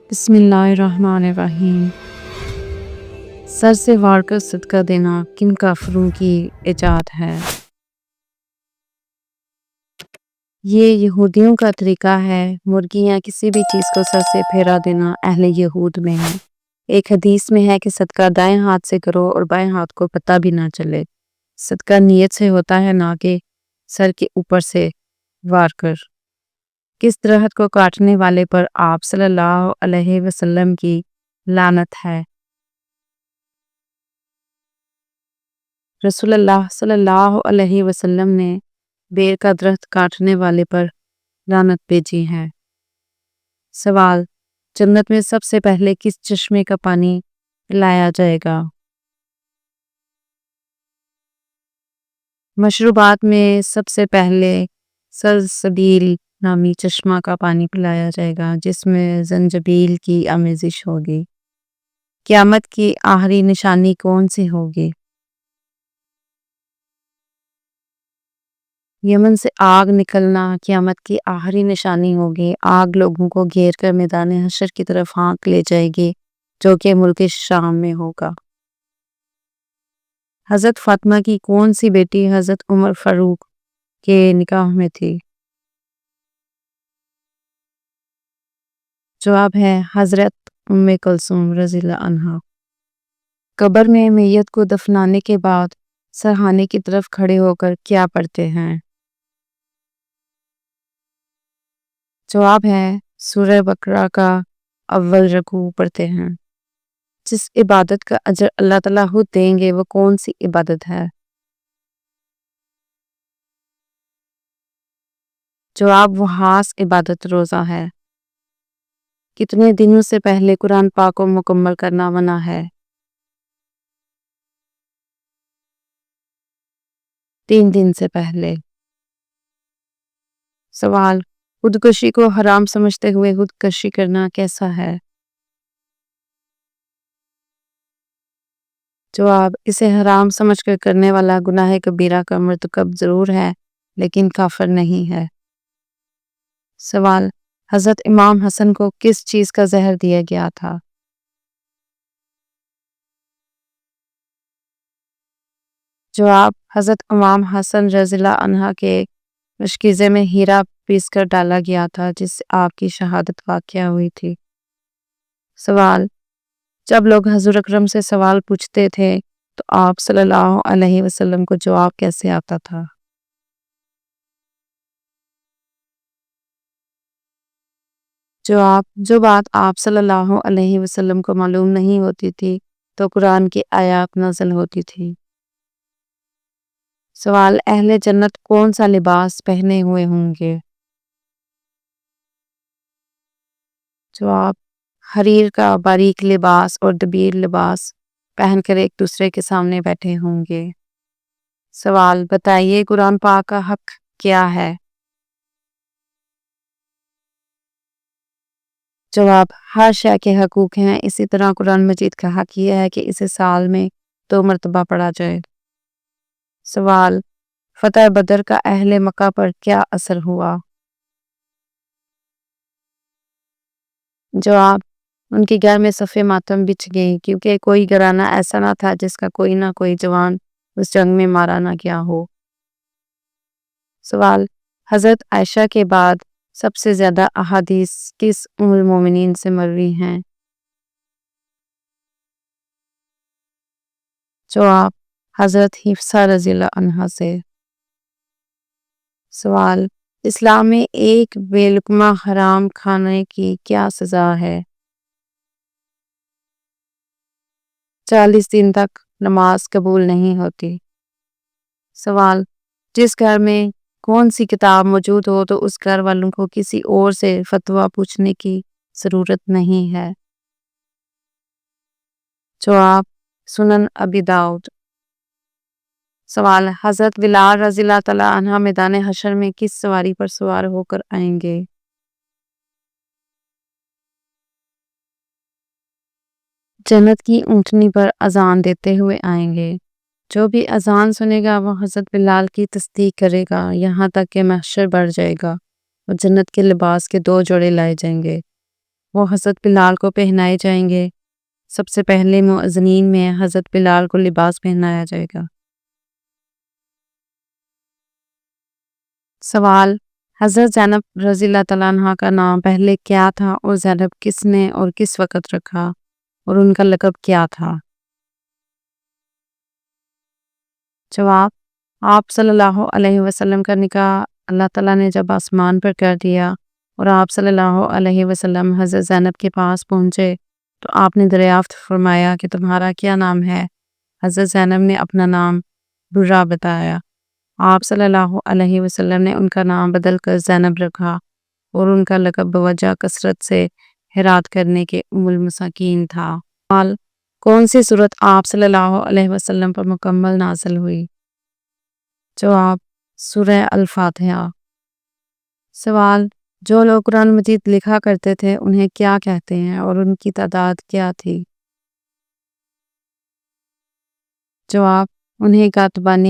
بسم اللہ الرحمن الرحیم۔ سر سے وار کر صدقہ دینا کن کافروں کی ایجاد ہے؟ یہ یہودیوں کا طریقہ ہے۔ مرغی یا کسی بھی چیز کو سر سے پھیرا دینا اہل یہود میں ہے۔ ایک حدیث میں ہے کہ صدقہ دائیں ہاتھ سے کرو اور بائیں ہاتھ کو پتہ بھی نہ چلے۔ صدقہ نیت سے ہوتا ہے، نہ کہ سر کے اوپر سے وار کر۔ کس درخت کو کاٹنے والے پر آپ صلی اللہ علیہ وسلم کی لعنت ہے؟ رسول اللہ صلی اللہ علیہ وسلم نے بیر کا درخت کاٹنے والے پر لعنت بھیجی ہے۔ سوال: جنت میں سب سے پہلے کس چشمے کا پانی پلایا جائے گا؟ مشروبات میں سب سے پہلے سلسبیل نامی چشمہ کا پانی پلایا جائے گا، جس میں زنجبیل کی آمیزش ہوگی۔ قیامت کی آخری نشانی کون سی ہوگی؟ یمن سے آگ نکلنا قیامت کی آخری نشانی ہوگی۔ آگ لوگوں کو گھیر کر میدان حشر کی طرف ہانک لے جائے گی، جو کہ ملک شام میں ہوگا۔ حضرت فاطمہ کی کون سی بیٹی حضرت عمر فاروق کے نکاح میں تھی؟ جواب ہے حضرت ام کلثوم رضی اللہ عنہا۔ قبر میں میت کو دفنانے کے بعد سرہانے کی طرف کھڑے ہو کر کیا پڑھتے ہیں؟ جواب ہے سورہ بقرہ کا اول رکوع پڑھتے ہیں۔ جس عبادت کا اجر اللہ تعالیٰ خود دیں گے وہ کون سی عبادت ہے؟ جواب وہ خاص عبادت روزہ ہے۔ کتنے دنوں سے پہلے قرآن پاک کو مکمل کرنا منع ہے؟ 3 دن سے پہلے۔ سوال: خودکشی کو حرام سمجھتے ہوئے خودکشی کرنا کیسا ہے؟ جواب: اسے حرام سمجھ کر کرنے والا گناہ کبیرہ کا مرتکب ضرور ہے، لیکن کافر نہیں ہے۔ سوال: حضرت امام حسن کو کس چیز کا زہر دیا گیا تھا؟ جواب: حضرت امام حسن رضی اللہ عنہ کے مشکیزے میں ہیرا پیس کر ڈالا گیا تھا، جس سے آپ کی شہادت واقع ہوئی تھی۔ سوال: جب لوگ حضور اکرم سے سوال پوچھتے تھے تو آپ صلی اللہ علیہ وسلم کو جواب کیسے آتا تھا؟ جواب: جو بات آپ صلی اللہ علیہ وسلم کو معلوم نہیں ہوتی تھی تو قرآن کی آیات نازل ہوتی تھی۔ سوال: اہل جنت کون سا لباس پہنے ہوئے ہوں گے؟ جواب: حریر کا باریک لباس اور دبیر لباس پہن کر ایک دوسرے کے سامنے بیٹھے ہوں گے۔ سوال: بتائیے قرآن پاک کا حق کیا ہے؟ جواب: ہر شے کے حقوق ہیں، اسی طرح قرآن مجید کا حق یہ ہے کہ اسے سال میں 2 مرتبہ پڑھا جائے۔ سوال: فتح بدر کا اہل مکہ پر کیا اثر ہوا؟ جواب: ان کے گھر میں صف ماتم بچھ گئی، کیونکہ کوئی گھرانہ ایسا نہ تھا جس کا کوئی نہ کوئی جوان اس جنگ میں مارا نہ گیا ہو۔ سوال: حضرت عائشہ کے بعد سب سے زیادہ احادیث کس ام المومنین سے مروی ہیں؟ جواب: حضرت حفصہ رضی اللہ عنہا سے۔ سوال: اسلام میں ایک بے لقمہ حرام کھانے کی کیا سزا ہے؟ 40 دن تک نماز قبول نہیں ہوتی۔ سوال: جس گھر میں کون سی کتاب موجود ہو تو اس گھر والوں کو کسی اور سے فتویٰ پوچھنے کی ضرورت نہیں ہے؟ جواب: سنن ابی داؤد۔ سوال: حضرت بلال رضی اللہ تعالیٰ عنہ میدان حشر میں کس سواری پر سوار ہو کر آئیں گے؟ جنت کی اونٹنی پر اذان دیتے ہوئے آئیں گے۔ جو بھی اذان سنے گا وہ حضرت بلال کی تصدیق کرے گا، یہاں تک کہ محشر بھر جائے گا اور جنت کے لباس کے 2 جوڑے لائے جائیں گے۔ وہ حضرت بلال کو پہنائے جائیں گے۔ سب سے پہلے مؤذنین میں حضرت بلال کو لباس پہنایا جائے گا۔ سوال: حضرت زینب رضی اللہ تعالیٰ عنہ کا نام پہلے کیا تھا اور زینب کس نے اور کس وقت رکھا اور ان کا لقب کیا تھا؟ جواب: آپ صلی اللہ علیہ وسلم کا نکاح اللہ تعالیٰ نے جب آسمان پر کر دیا اور آپ صلی اللہ علیہ وسلم حضرت زینب کے پاس پہنچے تو آپ نے دریافت فرمایا کہ تمہارا کیا نام ہے؟ حضرت زینب نے اپنا نام برہ بتایا۔ آپ صلی اللہ علیہ وسلم نے ان کا نام بدل کر زینب رکھا اور ان کا لقب بوجہ کثرت سے خیرات کرنے کے ام المساکین تھا۔ سوال: کون سی سورت آپ صلی اللہ علیہ وسلم پر مکمل نازل ہوئی؟ جواب: سورہ الفاتحہ۔ سوال: جو لوگ قرآن مجید لکھا کرتے تھے انہیں کیا کہتے ہیں اور ان کی تعداد کیا تھی؟ جواب: انہیں کاتبان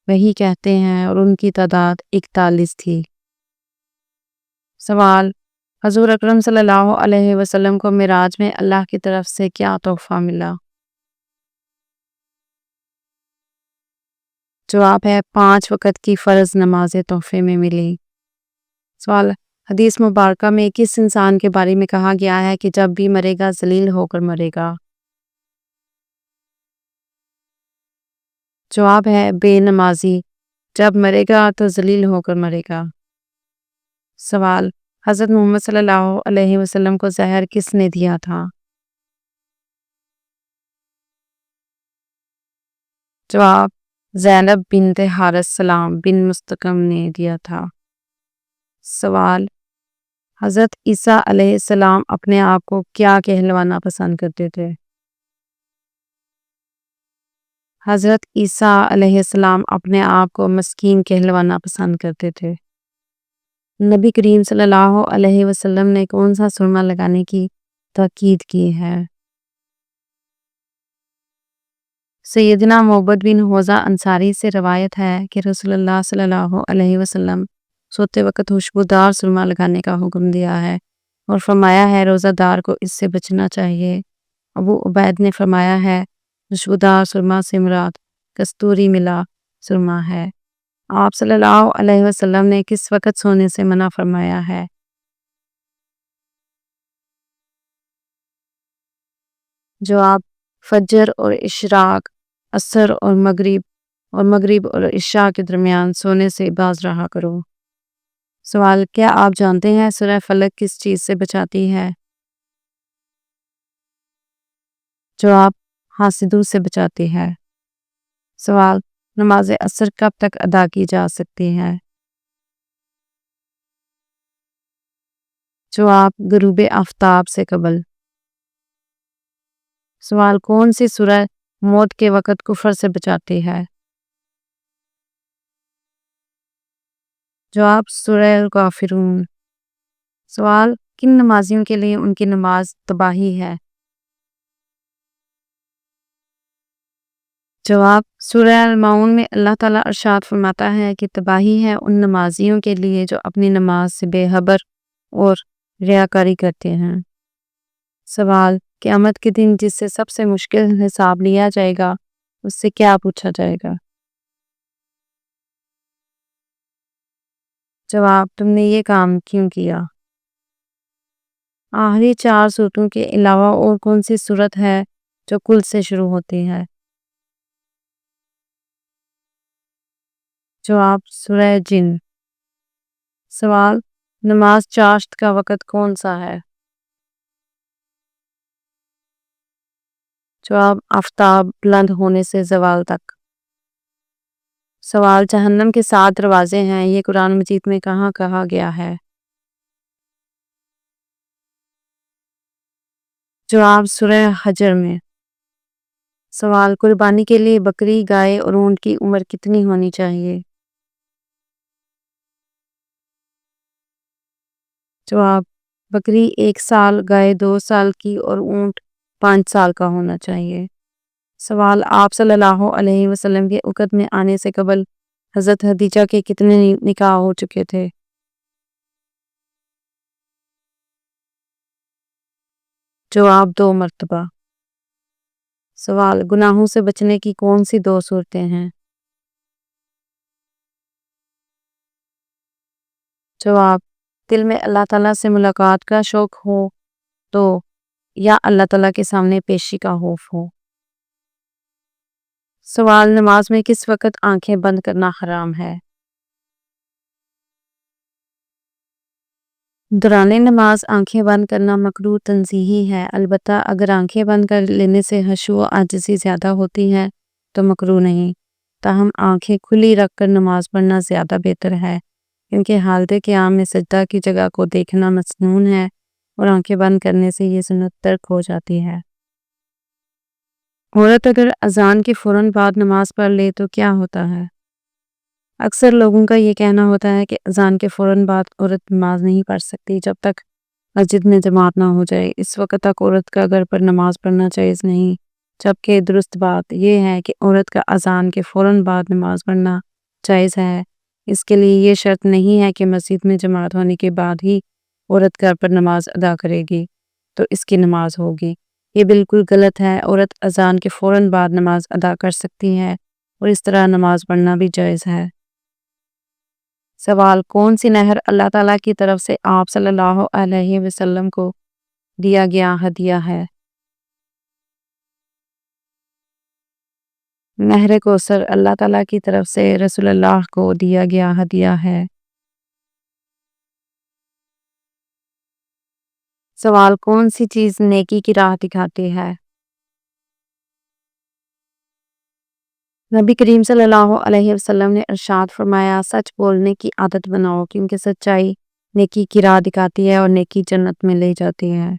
وحی کہتے ہیں اور ان کی تعداد 41 تھی۔ سوال: حضور اکرم صلی اللہ علیہ وسلم کو معراج میں اللہ کی طرف سے کیا تحفہ ملا؟ جواب ہے 5 وقت کی فرض نمازیں تحفے میں ملی۔ سوال: حدیث مبارکہ میں کس انسان کے بارے میں کہا گیا ہے کہ جب بھی مرے گا ذلیل ہو کر مرے گا؟ جواب ہے بے نمازی، جب مرے گا تو ذلیل ہو کر مرے گا۔ سوال: حضرت محمد صلی اللہ علیہ وسلم کو زہر کس نے دیا تھا؟ جواب: زینب بنت حارث سلام بن مستقم نے دیا تھا۔ سوال: حضرت عیسیٰ علیہ السلام اپنے آپ کو کیا کہلوانا پسند کرتے تھے؟ حضرت عیسیٰ علیہ السلام اپنے آپ کو مسکین کہلوانا پسند کرتے تھے۔ نبی کریم صلی اللہ علیہ وسلم نے کون سا سرما لگانے کی تاکید کی ہے؟ سیدنا معبد بن حوزہ انصاری سے روایت ہے کہ رسول اللہ صلی اللہ علیہ وسلم سوتے وقت خوشبودار سرما لگانے کا حکم دیا ہے اور فرمایا ہے روزہ دار کو اس سے بچنا چاہیے۔ ابو عبید نے فرمایا ہے خوشبودار سرما سے مراد کستوری ملا سرما ہے۔ آپ صلی اللہ علیہ وسلم نے کس وقت سونے سے منع فرمایا ہے؟ جواب: فجر اور اشراق، عصر اور مغرب اور عشاء کے درمیان سونے سے باز رہا کرو۔ سوال: کیا آپ جانتے ہیں سورہ فلق کس چیز سے بچاتی ہے؟ جواب: حاسدوں سے بچاتی ہے۔ سوال: نماز عصر کب تک ادا کی جا سکتی ہے؟ جواب: غروب آفتاب سے قبل۔ سوال: کون سی سورہ موت کے وقت کفر سے بچاتی ہے؟ جواب: سورہ الکافرون۔ سوال: کن نمازیوں کے لیے ان کی نماز تباہی ہے؟ جواب: سورہ المعون میں اللہ تعالیٰ ارشاد فرماتا ہے کہ تباہی ہے ان نمازیوں کے لیے جو اپنی نماز سے بے خبر اور ریاکاری کرتے ہیں۔ سوال: قیامت کے دن جس سے سب سے مشکل حساب لیا جائے گا اس سے کیا پوچھا جائے گا؟ جواب: تم نے یہ کام کیوں کیا؟ آخری 4 سورتوں کے علاوہ اور کون سی سورت ہے جو کل سے شروع ہوتی ہے؟ جواب: سورہ جن۔ سوال: نماز چاشت کا وقت کون سا ہے؟ جواب: آفتاب بلند ہونے سے زوال تک۔ سوال: جہنم کے 7 دروازے ہیں، یہ قرآن مجید میں کہاں کہا گیا ہے؟ جواب: سورہ حجر میں۔ سوال: قربانی کے لیے بکری، گائے اور اونٹ کی عمر کتنی ہونی چاہیے؟ جواب: بکری 1 سال، گائے 2 سال کی اور اونٹ 5 سال کا ہونا چاہیے۔ سوال: آپ صلی اللہ علیہ وسلم کے وقت میں آنے سے قبل حضرت خدیجہ کے کتنے نکاح ہو چکے تھے؟ جواب 2 مرتبہ۔ سوال، گناہوں سے بچنے کی کون سی 2 صورتیں ہیں؟ جواب، دل میں اللہ تعالیٰ سے ملاقات کا شوق ہو تو، یا اللہ تعالیٰ کے سامنے پیشی کا خوف ہو۔ سوال، نماز میں کس وقت آنکھیں بند کرنا حرام ہے؟ دوران نماز آنکھیں بند کرنا مکروہ تنزیہی ہے، البتہ اگر آنکھیں بند کر لینے سے خشوع و عاجزی زیادہ ہوتی ہے تو مکروہ نہیں، تاہم آنکھیں کھلی رکھ کر نماز پڑھنا زیادہ بہتر ہے، کیونکہ حالت قیام میں سجدہ کی جگہ کو دیکھنا مسنون ہے اور آنکھیں بند کرنے سے یہ سنت ترک ہو جاتی ہے۔ عورت اگر اذان کے فوراً بعد نماز پڑھ لے تو کیا ہوتا ہے؟ اکثر لوگوں کا یہ کہنا ہوتا ہے کہ اذان کے فوراً بعد عورت نماز نہیں پڑھ سکتی جب تک مسجد میں جماعت نہ ہو جائے، اس وقت تک عورت کا گھر پر نماز پڑھنا جائز نہیں، جبکہ درست بات یہ ہے کہ عورت کا اذان کے فوراً بعد نماز پڑھنا جائز ہے۔ اس کے لیے یہ شرط نہیں ہے کہ مسجد میں جماعت ہونے کے بعد ہی عورت گھر پر نماز ادا کرے گی تو اس کی نماز ہوگی، یہ بالکل غلط ہے۔ عورت اذان کے فوراً بعد نماز ادا کر سکتی ہے اور اس طرح نماز پڑھنا بھی جائز ہے۔ سوال، کون سی نہر اللہ تعالیٰ کی طرف سے آپ صلی اللہ علیہ وسلم کو دیا گیا ہدیہ ہے؟ نہر کوثر اللہ تعالیٰ کی طرف سے رسول اللہ کو دیا گیا ہدیہ ہے۔ سوال، کون سی چیز نیکی کی راہ دکھاتی ہے؟ نبی کریم صلی اللہ علیہ وسلم نے ارشاد فرمایا، سچ بولنے کی عادت بناؤ کیونکہ سچائی نیکی کی راہ دکھاتی ہے اور نیکی جنت میں لے جاتی ہے۔